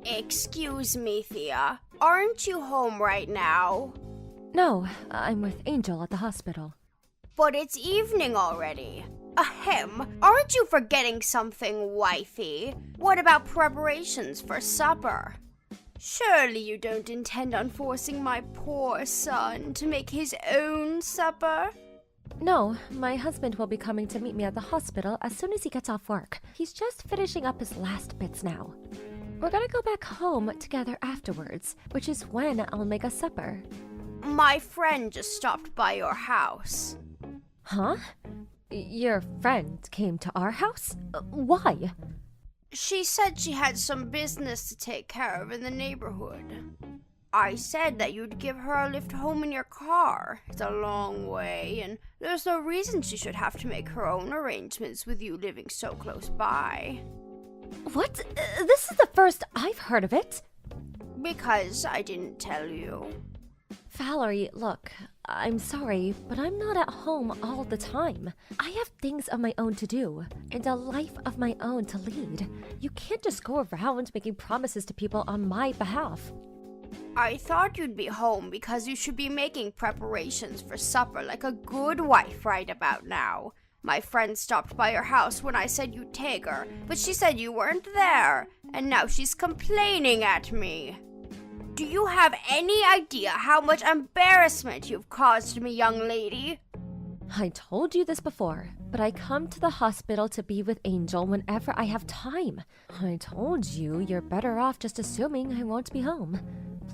Excuse me, Thea. Aren't you home right now? No, I'm with Angel at the hospital. But it's evening already. Ahem. Aren't you forgetting something, wifey? What about preparations for supper? Surely you don't intend on forcing my poor son to make his own supper? No, my husband will be coming to meet me at the hospital as soon as he gets off work. He's just finishing up his last bits now. We're gonna go back home together afterwards, which is when I'll make us supper. My friend just stopped by your house. Huh? Your friend came to our house? Why? She said she had some business to take care of in the neighborhood. I said that you'd give her a lift home in your car. It's a long way, and there's no reason she should have to make her own arrangements with you living so close by. What? This is the first I've heard of it. Because I didn't tell you. Valerie, look, I'm sorry, but I'm not at home all the time. I have things of my own to do, and a life of my own to lead. You can't just go around making promises to people on my behalf. I thought you'd be home because you should be making preparations for supper like a good wife right about now. My friend stopped by your house when I said you'd take her, but she said you weren't there, and now she's complaining at me. Do you have any idea how much embarrassment you've caused me, young lady? I told you this before, but I come to the hospital to be with Angel whenever I have time. I told you you're better off just assuming I won't be home.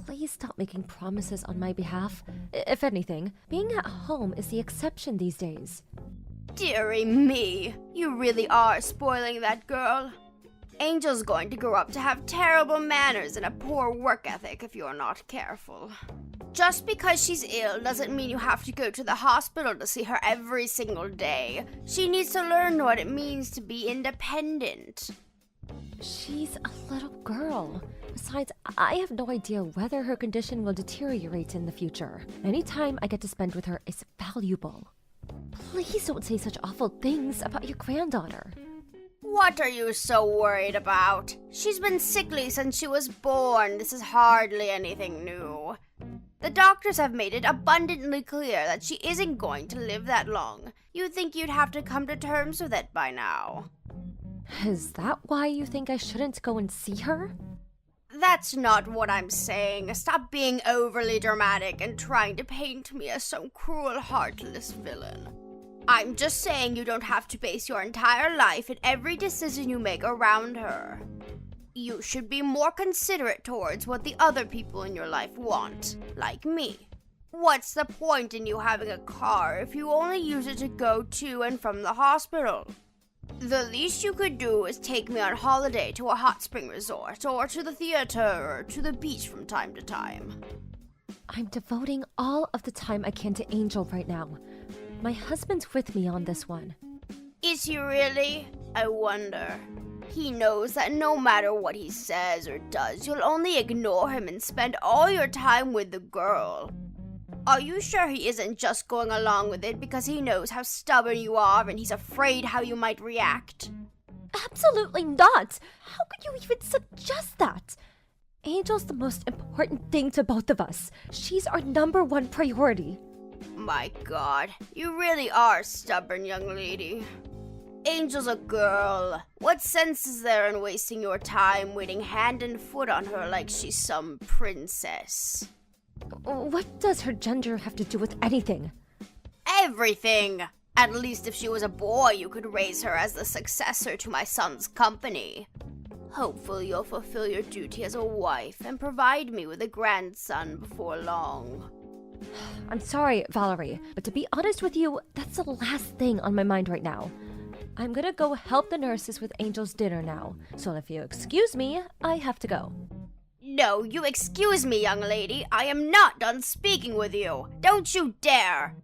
Please stop making promises on my behalf. If anything, being at home is the exception these days. Dearie me, you really are spoiling that girl. Angel's going to grow up to have terrible manners and a poor work ethic if you're not careful. Just because she's ill doesn't mean you have to go to the hospital to see her every single day. She needs to learn what it means to be independent. She's a little girl. Besides, I have no idea whether her condition will deteriorate in the future. Any time I get to spend with her is valuable. Please don't say such awful things about your granddaughter. What are you so worried about? She's been sickly since she was born. This is hardly anything new. The doctors have made it abundantly clear that she isn't going to live that long. You'd think you'd have to come to terms with it by now. Is that why you think I shouldn't go and see her? That's not what I'm saying. Stop being overly dramatic and trying to paint me as some cruel, heartless villain. I'm just saying you don't have to base your entire life and every decision you make around her. You should be more considerate towards what the other people in your life want, like me. What's the point in you having a car if you only use it to go to and from the hospital? The least you could do is take me on holiday to a hot spring resort, or to the theater, or to the beach from time to time. I'm devoting all of the time I can to Angel right now. My husband's with me on this one. Is he really? I wonder. He knows that no matter what he says or does, you'll only ignore him and spend all your time with the girl. Are you sure he isn't just going along with it because he knows how stubborn you are and he's afraid how you might react? Absolutely not! How could you even suggest that? Angel's the most important thing to both of us. She's our #1 priority. My God, you really are stubborn, young lady. Angel's a girl. What sense is there in wasting your time waiting hand and foot on her like she's some princess? What does her gender have to do with anything? Everything! At least if she was a boy, you could raise her as the successor to my son's company. Hopefully you'll fulfill your duty as a wife and provide me with a grandson before long. I'm sorry, Valerie, but to be honest with you, that's the last thing on my mind right now. I'm gonna go help the nurses with Angel's dinner now, so if you excuse me, I have to go. No, you excuse me, young lady. I am not done speaking with you. Don't you dare!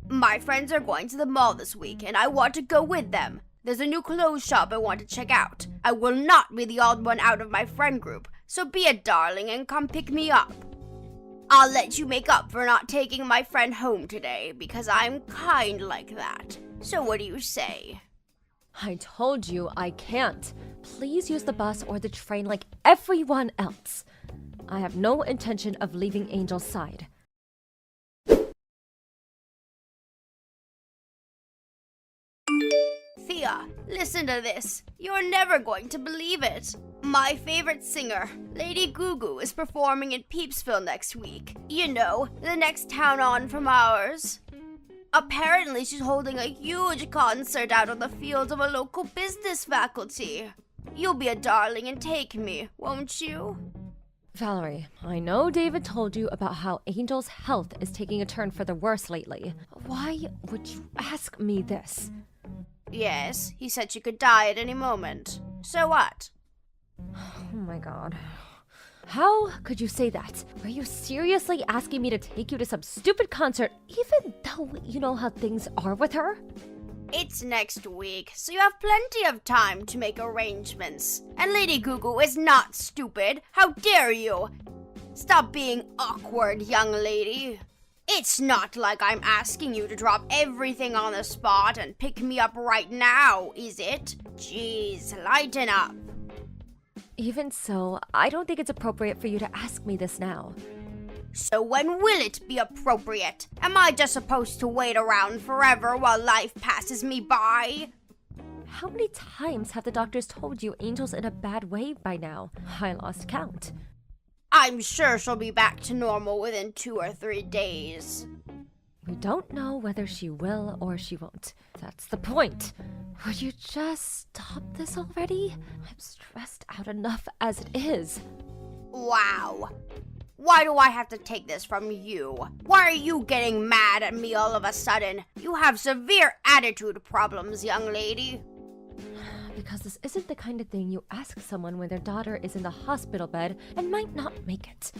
My friends are going to the mall this week, and I want to go with them. There's a new clothes shop I want to check out. I will not be the odd one out of my friend group, so be a darling and come pick me up. I'll let you make up for not taking my friend home today, because I'm kind like that. So what do you say? I told you I can't. Please use the bus or the train like everyone else. I have no intention of leaving Angel's side. Thea, listen to this. You're never going to believe it. My favorite singer, Lady Gugu, is performing in Peepsville next week. You know, the next town on from ours. Apparently, she's holding a huge concert out on the fields of a local business faculty. You'll be a darling and take me, won't you? Valerie, I know David told you about how Angel's health is taking a turn for the worse lately. Why would you ask me this? Yes, he said she could die at any moment. So what? Oh my god. How could you say that? Are you seriously asking me to take you to some stupid concert even though you know how things are with her? It's next week, so you have plenty of time to make arrangements. And Lady Gugu is not stupid. How dare you? Stop being awkward, young lady. It's not like I'm asking you to drop everything on the spot and pick me up right now, is it? Jeez, lighten up. Even so, I don't think it's appropriate for you to ask me this now. So when will it be appropriate? Am I just supposed to wait around forever while life passes me by? How many times have the doctors told you Angel's in a bad way by now? I lost count. I'm sure she'll be back to normal within 2 or 3 days. We don't know whether she will or she won't. That's the point. Would you just stop this already? I'm stressed out enough as it is. Wow. Why do I have to take this from you? Why are you getting mad at me all of a sudden? You have severe attitude problems, young lady. Because this isn't the kind of thing you ask someone when their daughter is in the hospital bed and might not make it.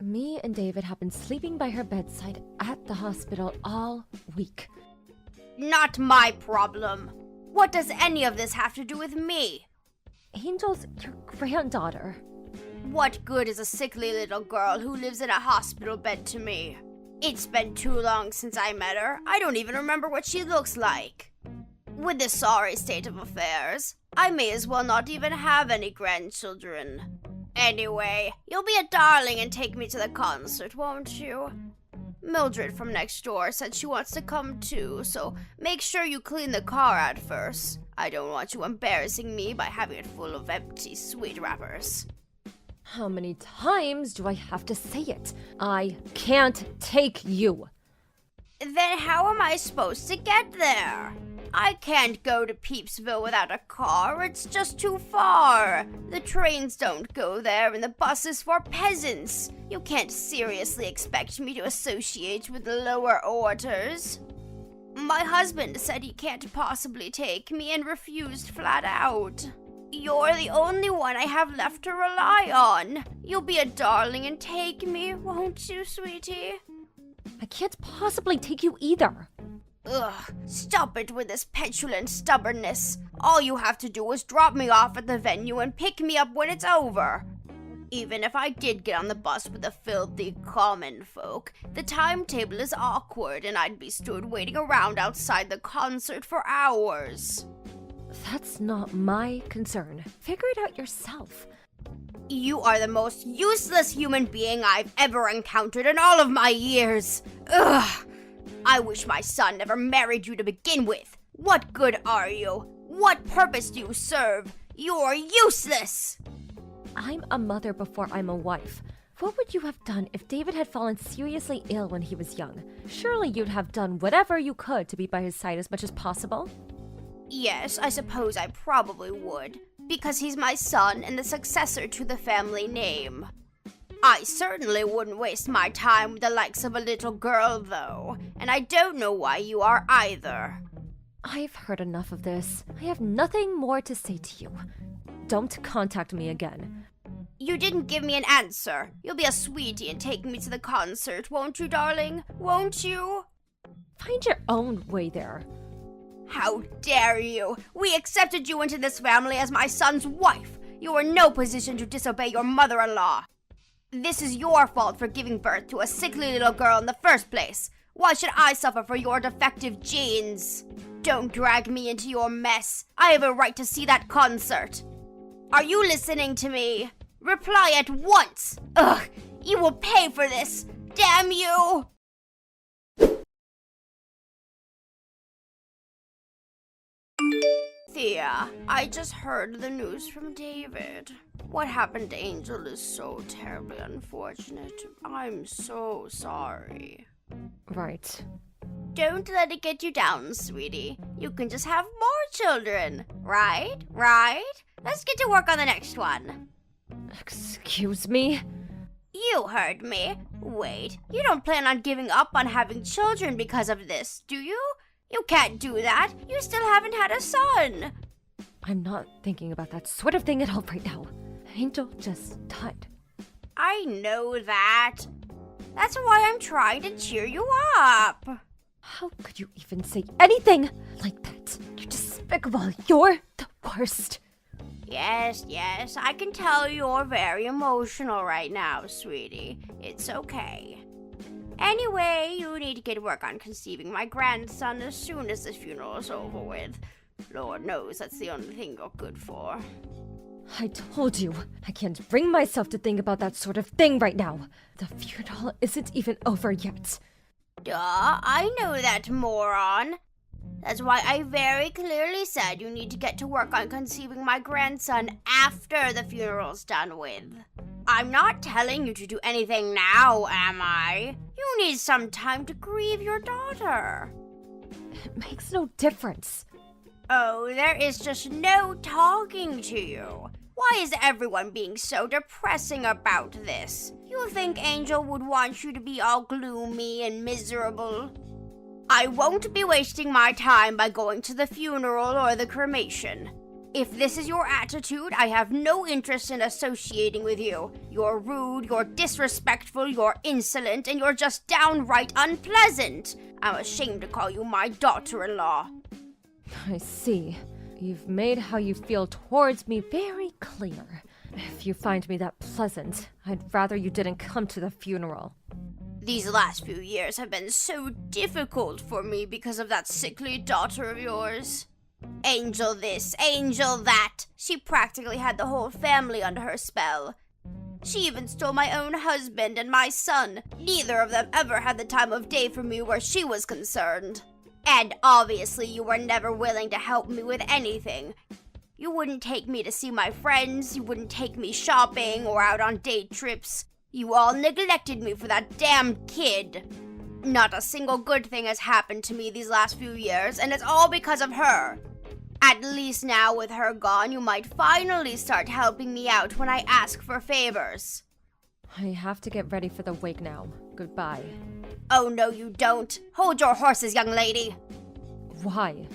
Me and David have been sleeping by her bedside at the hospital all week. Not my problem. What does any of this have to do with me? Angel's your granddaughter. What good is a sickly little girl who lives in a hospital bed to me? It's been too long since I met her. I don't even remember what she looks like. With this sorry state of affairs, I may as well not even have any grandchildren. Anyway, you'll be a darling and take me to the concert, won't you? Mildred from next door said she wants to come too, so make sure you clean the car out first. I don't want you embarrassing me by having it full of empty sweet wrappers. How many times do I have to say it? I can't take you. Then how am I supposed to get there? I can't go to Peepsville without a car. It's just too far. The trains don't go there and the bus is for peasants. You can't seriously expect me to associate with the lower orders. My husband said he can't possibly take me and refused flat out. You're the only one I have left to rely on. You'll be a darling and take me, won't you, sweetie? I can't possibly take you either. Ugh, stop it with this petulant stubbornness. All you have to do is drop me off at the venue and pick me up when it's over. Even if I did get on the bus with the filthy common folk, the timetable is awkward and I'd be stood waiting around outside the concert for hours. That's not my concern. Figure it out yourself. You are the most useless human being I've ever encountered in all of my years. Ugh! I wish my son never married you to begin with. What good are you? What purpose do you serve? You're useless! I'm a mother before I'm a wife. What would you have done if David had fallen seriously ill when he was young? Surely you'd have done whatever you could to be by his side as much as possible. Yes, I suppose I probably would, because he's my son and the successor to the family name. I certainly wouldn't waste my time with the likes of a little girl, though, and I don't know why you are either. I've heard enough of this. I have nothing more to say to you. Don't contact me again. You didn't give me an answer. You'll be a sweetie and take me to the concert, won't you, darling? Won't you? Find your own way there. How dare you! We accepted you into this family as my son's wife. You are in no position to disobey your mother-in-law. This is your fault for giving birth to a sickly little girl in the first place. Why should I suffer for your defective genes? Don't drag me into your mess. I have a right to see that concert. Are you listening to me? Reply at once. Ugh, you will pay for this. Damn you! Thea, I just heard the news from David. What happened to Angel is so terribly unfortunate. I'm so sorry. Right. Don't let it get you down, sweetie. You can just have more children. Right? Right? Let's get to work on the next one. Excuse me? You heard me. Wait, you don't plan on giving up on having children because of this, do you? You can't do that. You still haven't had a son. I'm not thinking about that sort of thing at all right now. Angel just died. I know that. That's why I'm trying to cheer you up. How could you even say anything like that? You're despicable. You're the worst. Yes, I can tell you're very emotional right now, sweetie. It's okay. Anyway, you need to get work on conceiving my grandson as soon as this funeral is over with. Lord knows that's the only thing you're good for. I told you, I can't bring myself to think about that sort of thing right now. The funeral isn't even over yet. Duh, I know that, moron. That's why I very clearly said you need to get to work on conceiving my grandson after the funeral's done with. I'm not telling you to do anything now, am I? You need some time to grieve your daughter. It makes no difference. Oh, there is just no talking to you. Why is everyone being so depressing about this? You think Angel would want you to be all gloomy and miserable? I won't be wasting my time by going to the funeral or the cremation. If this is your attitude, I have no interest in associating with you. You're rude, you're disrespectful, you're insolent, and you're just downright unpleasant. I'm ashamed to call you my daughter-in-law. I see. You've made how you feel towards me very clear. If you find me that pleasant, I'd rather you didn't come to the funeral. These last few years have been so difficult for me because of that sickly daughter of yours. Angel this, Angel that. She practically had the whole family under her spell. She even stole my own husband and my son. Neither of them ever had the time of day for me where she was concerned. And obviously you were never willing to help me with anything. You wouldn't take me to see my friends, you wouldn't take me shopping or out on date trips. You all neglected me for that damn kid. Not a single good thing has happened to me these last few years, and it's all because of her. At least now with her gone, you might finally start helping me out when I ask for favors. I have to get ready for the wake now. Goodbye. Oh, no, you don't. Hold your horses, young lady. Why?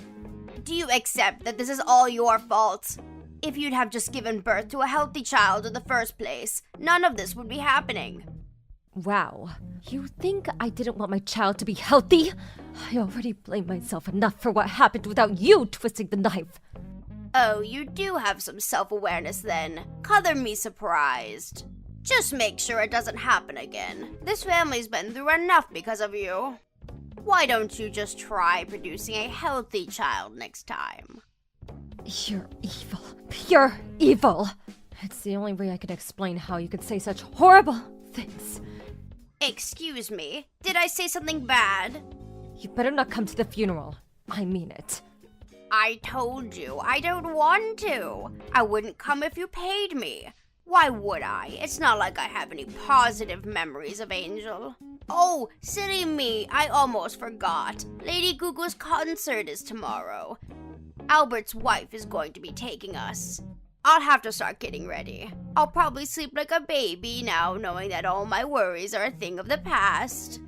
Do you accept that this is all your fault? If you'd have just given birth to a healthy child in the first place, none of this would be happening. Wow. You think I didn't want my child to be healthy? I already blame myself enough for what happened without you twisting the knife. Oh, you do have some self-awareness then. Color me surprised. Just make sure it doesn't happen again. This family's been through enough because of you. Why don't you just try producing a healthy child next time? You're evil. Pure evil. It's the only way I can explain how you could say such horrible things. Excuse me, did I say something bad? You better not come to the funeral. I mean it. I told you, I don't want to. I wouldn't come if you paid me. Why would I? It's not like I have any positive memories of Angel. Oh, silly me, I almost forgot. Lady Gugu's concert is tomorrow. Albert's wife is going to be taking us. I'll have to start getting ready. I'll probably sleep like a baby now, knowing that all my worries are a thing of the past.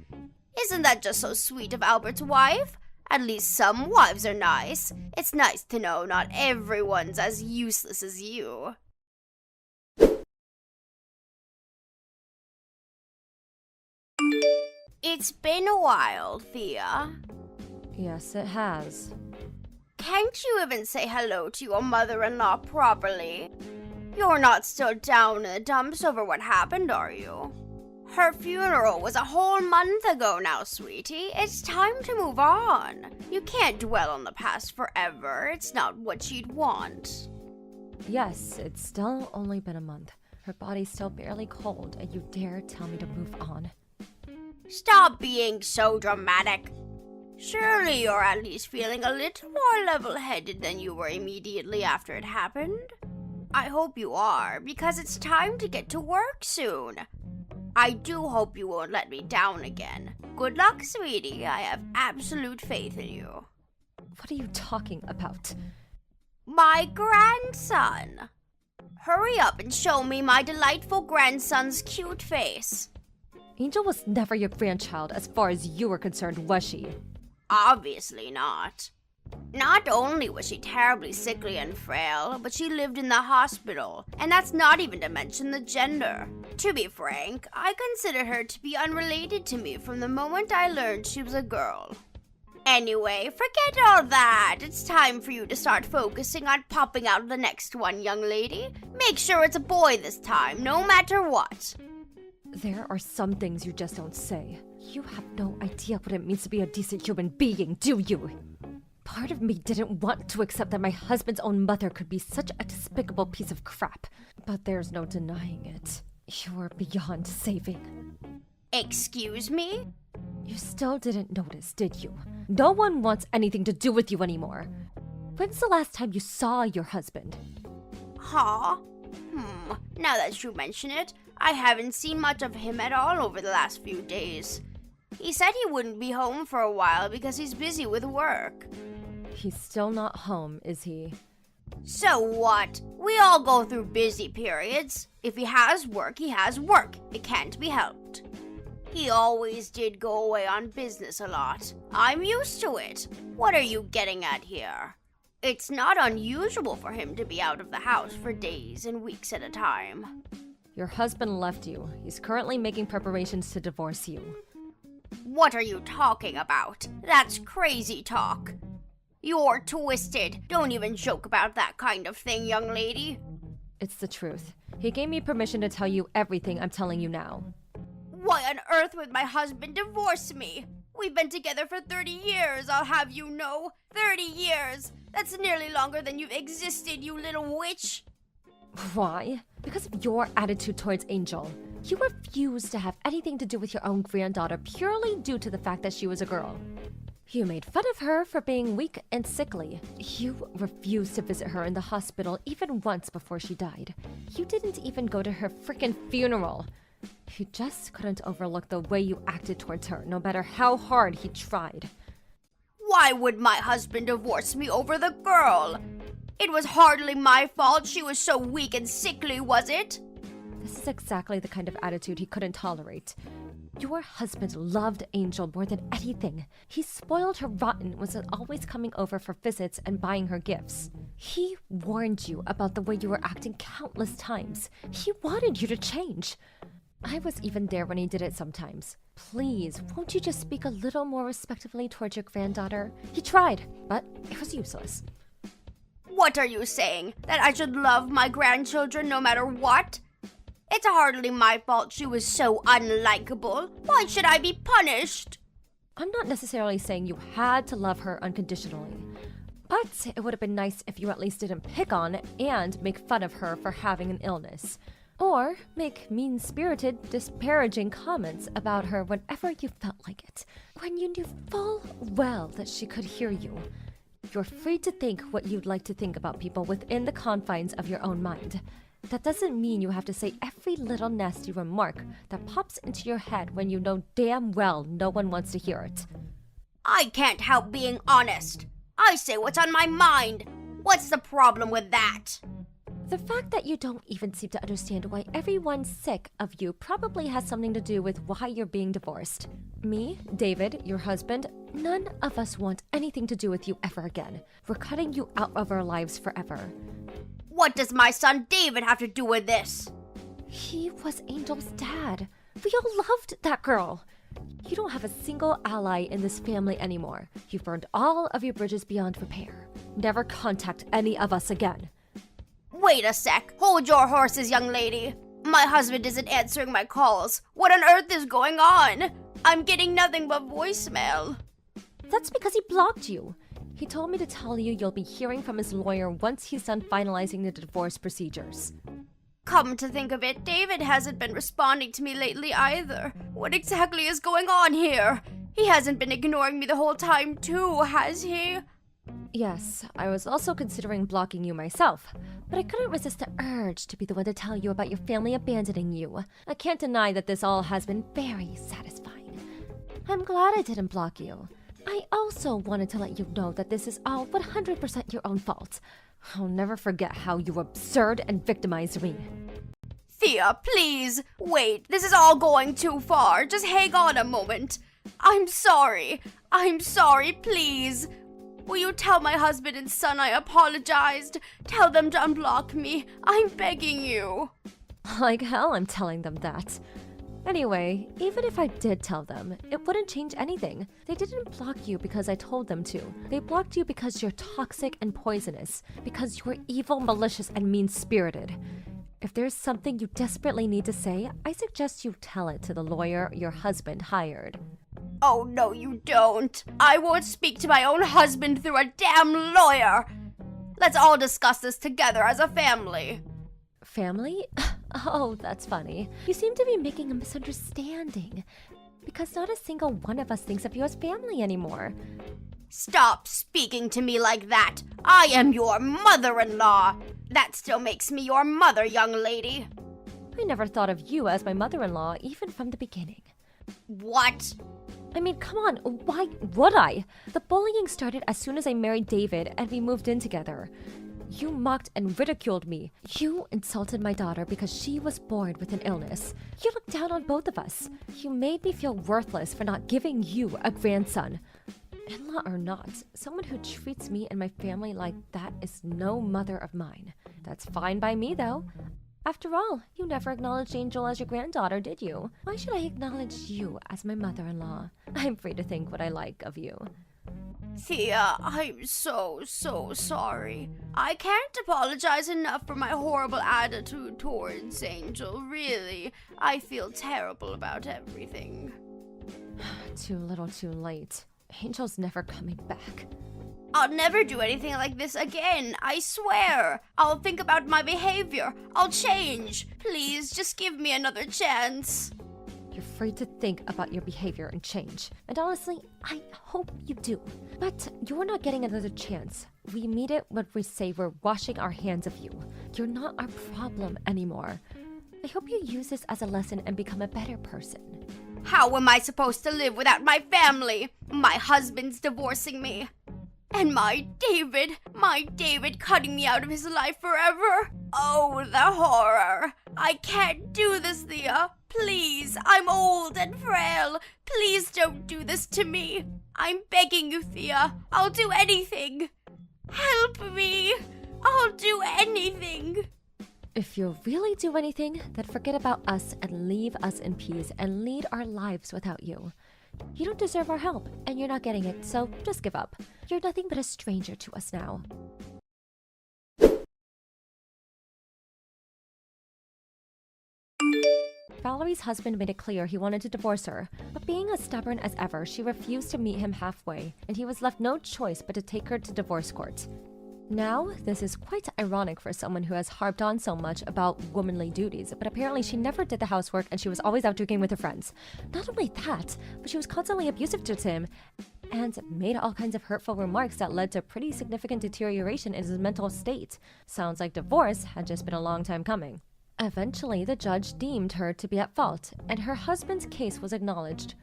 Isn't that just so sweet of Albert's wife? At least some wives are nice. It's nice to know not everyone's as useless as you. It's been a while, Thea. Yes, it has. Can't you even say hello to your mother-in-law properly? You're not still down in the dumps over what happened, are you? Her funeral was a whole month ago now, sweetie. It's time to move on. You can't dwell on the past forever. It's not what she'd want. Yes, it's still only been a month. Her body's still barely cold, and you dare tell me to move on. Stop being so dramatic. Surely you're at least feeling a little more level-headed than you were immediately after it happened. I hope you are, because it's time to get to work soon. I do hope you won't let me down again. Good luck, sweetie. I have absolute faith in you. What are you talking about? My grandson. Hurry up and show me my delightful grandson's cute face. Angel was never your grandchild as far as you were concerned, was she? Obviously not. Not only was she terribly sickly and frail, but she lived in the hospital, and that's not even to mention the gender. To be frank, I consider her to be unrelated to me from the moment I learned she was a girl. Anyway, forget all that. It's time for you to start focusing on popping out the next one, young lady. Make sure it's a boy this time, no matter what. There are some things you just don't say. You have no idea what it means to be a decent human being, do you? Part of me didn't want to accept that my husband's own mother could be such a despicable piece of crap. But there's no denying it. You're beyond saving. Excuse me? You still didn't notice, did you? No one wants anything to do with you anymore. When's the last time you saw your husband? Huh? Now that you mention it, I haven't seen much of him at all over the last few days. He said he wouldn't be home for a while because he's busy with work. He's still not home, is he? So what? We all go through busy periods. If he has work, he has work. It can't be helped. He always did go away on business a lot. I'm used to it. What are you getting at here? It's not unusual for him to be out of the house for days and weeks at a time. Your husband left you. He's currently making preparations to divorce you. What are you talking about? That's crazy talk. You're twisted. Don't even joke about that kind of thing, young lady. It's the truth. He gave me permission to tell you everything I'm telling you now. Why on earth would my husband divorce me? We've been together for 30 years, I'll have you know. 30 years! That's nearly longer than you've existed, you little witch! Why? Because of your attitude towards Angel. You refused to have anything to do with your own granddaughter purely due to the fact that she was a girl. You made fun of her for being weak and sickly. You refused to visit her in the hospital even once before she died. You didn't even go to her frickin' funeral. You just couldn't overlook the way you acted towards her, no matter how hard he tried. Why would my husband divorce me over the girl? It was hardly my fault she was so weak and sickly, was it? This is exactly the kind of attitude he couldn't tolerate. Your husband loved Angel more than anything. He spoiled her rotten, was always coming over for visits and buying her gifts. He warned you about the way you were acting countless times. He wanted you to change. I was even there when he did it sometimes. Please, won't you just speak a little more respectfully towards your granddaughter? He tried, but it was useless. What are you saying? That I should love my grandchildren no matter what? It's hardly my fault she was so unlikable. Why should I be punished? I'm not necessarily saying you had to love her unconditionally. But it would have been nice if you at least didn't pick on and make fun of her for having an illness. Or make mean-spirited, disparaging comments about her whenever you felt like it, when you knew full well that she could hear you. You're free to think what you'd like to think about people within the confines of your own mind. That doesn't mean you have to say every little nasty remark that pops into your head when you know damn well no one wants to hear it. I can't help being honest. I say what's on my mind. What's the problem with that? The fact that you don't even seem to understand why everyone's sick of you probably has something to do with why you're being divorced. Me, David, your husband, none of us want anything to do with you ever again. We're cutting you out of our lives forever. What does my son David have to do with this? He was Angel's dad. We all loved that girl. You don't have a single ally in this family anymore. You've burned all of your bridges beyond repair. Never contact any of us again. Wait a sec. Hold your horses, young lady. My husband isn't answering my calls. What on earth is going on? I'm getting nothing but voicemail. That's because he blocked you. He told me to tell you you'll be hearing from his lawyer once he's done finalizing the divorce procedures. Come to think of it, David hasn't been responding to me lately either. What exactly is going on here? He hasn't been ignoring me the whole time too, has he? Yes, I was also considering blocking you myself, but I couldn't resist the urge to be the one to tell you about your family abandoning you. I can't deny that this all has been very satisfying. I'm glad I didn't block you. I also wanted to let you know that this is all 100% your own fault. I'll never forget how you were absurd and victimized me. Thea, please, wait, this is all going too far. Just hang on a moment. I'm sorry, please. Will you tell my husband and son I apologized? Tell them to unblock me. I'm begging you. Like hell I'm telling them that. Anyway, even if I did tell them, it wouldn't change anything. They didn't block you because I told them to. They blocked you because you're toxic and poisonous, because you're evil, malicious, and mean-spirited. If there's something you desperately need to say, I suggest you tell it to the lawyer your husband hired. Oh, no, you don't. I won't speak to my own husband through a damn lawyer. Let's all discuss this together as a family. Family? Oh, that's funny. You seem to be making a misunderstanding. Because not a single one of us thinks of you as family anymore. Stop speaking to me like that. I am your mother-in-law. That still makes me your mother, young lady. I never thought of you as my mother-in-law, even from the beginning. What? I mean, come on, why would I? The bullying started as soon as I married David and we moved in together. You mocked and ridiculed me. You insulted my daughter because she was born with an illness. You looked down on both of us. You made me feel worthless for not giving you a grandson. In-law or not, someone who treats me and my family like that is no mother of mine. That's fine by me, though. After all, you never acknowledged Angel as your granddaughter, did you? Why should I acknowledge you as my mother-in-law? I'm free to think what I like of you. Thea, I'm so sorry. I can't apologize enough for my horrible attitude towards Angel, really. I feel terrible about everything. Too little too late. Angel's never coming back. I'll never do anything like this again, I swear. I'll think about my behavior. I'll change. Please, just give me another chance. You're free to think about your behavior and change. And honestly, I hope you do. But you're not getting another chance. We mean it when we say we're washing our hands of you. You're not our problem anymore. I hope you use this as a lesson and become a better person. How am I supposed to live without my family? My husband's divorcing me. And my David cutting me out of his life forever. Oh, the horror. I can't do this, Thea. Please, I'm old and frail. Please don't do this to me. I'm begging you, Thea. I'll do anything. Help me. I'll do anything. If you'll really do anything, then forget about us and leave us in peace and lead our lives without you. You don't deserve our help, and you're not getting it, so just give up. You're nothing but a stranger to us now. Valerie's husband made it clear he wanted to divorce her, but being as stubborn as ever, she refused to meet him halfway, and he was left no choice but to take her to divorce court. Now, this is quite ironic for someone who has harped on so much about womanly duties, but apparently she never did the housework and she was always out drinking with her friends. Not only that, but she was constantly abusive to Tim and made all kinds of hurtful remarks that led to pretty significant deterioration in his mental state. Sounds like divorce had just been a long time coming. Eventually, the judge deemed her to be at fault, and her husband's case was acknowledged.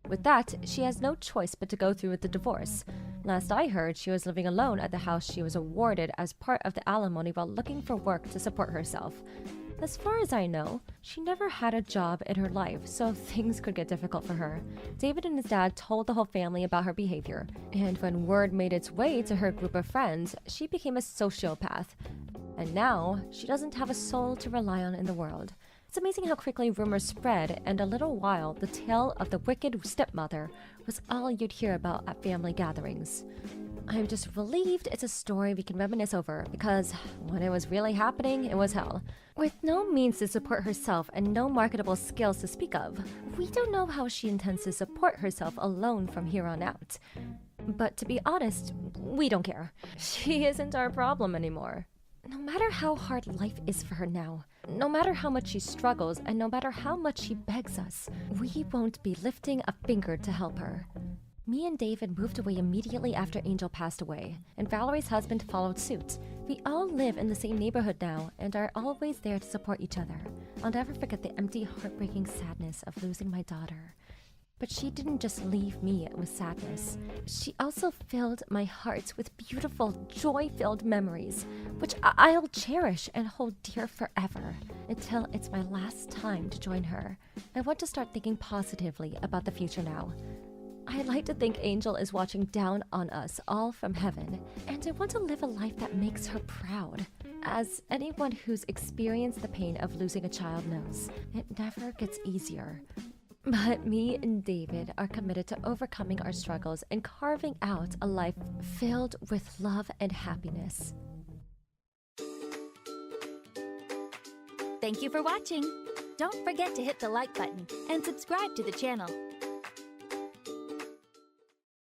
With that, she has no choice but to go through with the divorce. Last I heard, she was living alone at the house she was awarded as part of the alimony while looking for work to support herself. As far as I know, she never had a job in her life, so things could get difficult for her. David and his dad told the whole family about her behavior, and when word made its way to her group of friends, she became a sociopath. And now, she doesn't have a soul to rely on in the world. It's amazing how quickly rumors spread, and a little while, the tale of the wicked stepmother was all you'd hear about at family gatherings. I'm just relieved it's a story we can reminisce over, because when it was really happening, it was hell. With no means to support herself and no marketable skills to speak of, we don't know how she intends to support herself alone from here on out. But to be honest, we don't care. She isn't our problem anymore. No matter how hard life is for her now, no matter how much she struggles, and no matter how much she begs us, we won't be lifting a finger to help her. Me and David moved away immediately after Angel passed away, and Valerie's husband followed suit. We all live in the same neighborhood now and are always there to support each other. I'll never forget the empty, heartbreaking sadness of losing my daughter. But she didn't just leave me with sadness. She also filled my heart with beautiful, joy-filled memories, which I'll cherish and hold dear forever until it's my last time to join her. I want to start thinking positively about the future now. I like to think Angel is watching down on us all from heaven, and I want to live a life that makes her proud. As anyone who's experienced the pain of losing a child knows, it never gets easier. But me and David are committed to overcoming our struggles and carving out a life filled with love and happiness. Thank you for watching. Don't forget to hit the like button and subscribe to the channel.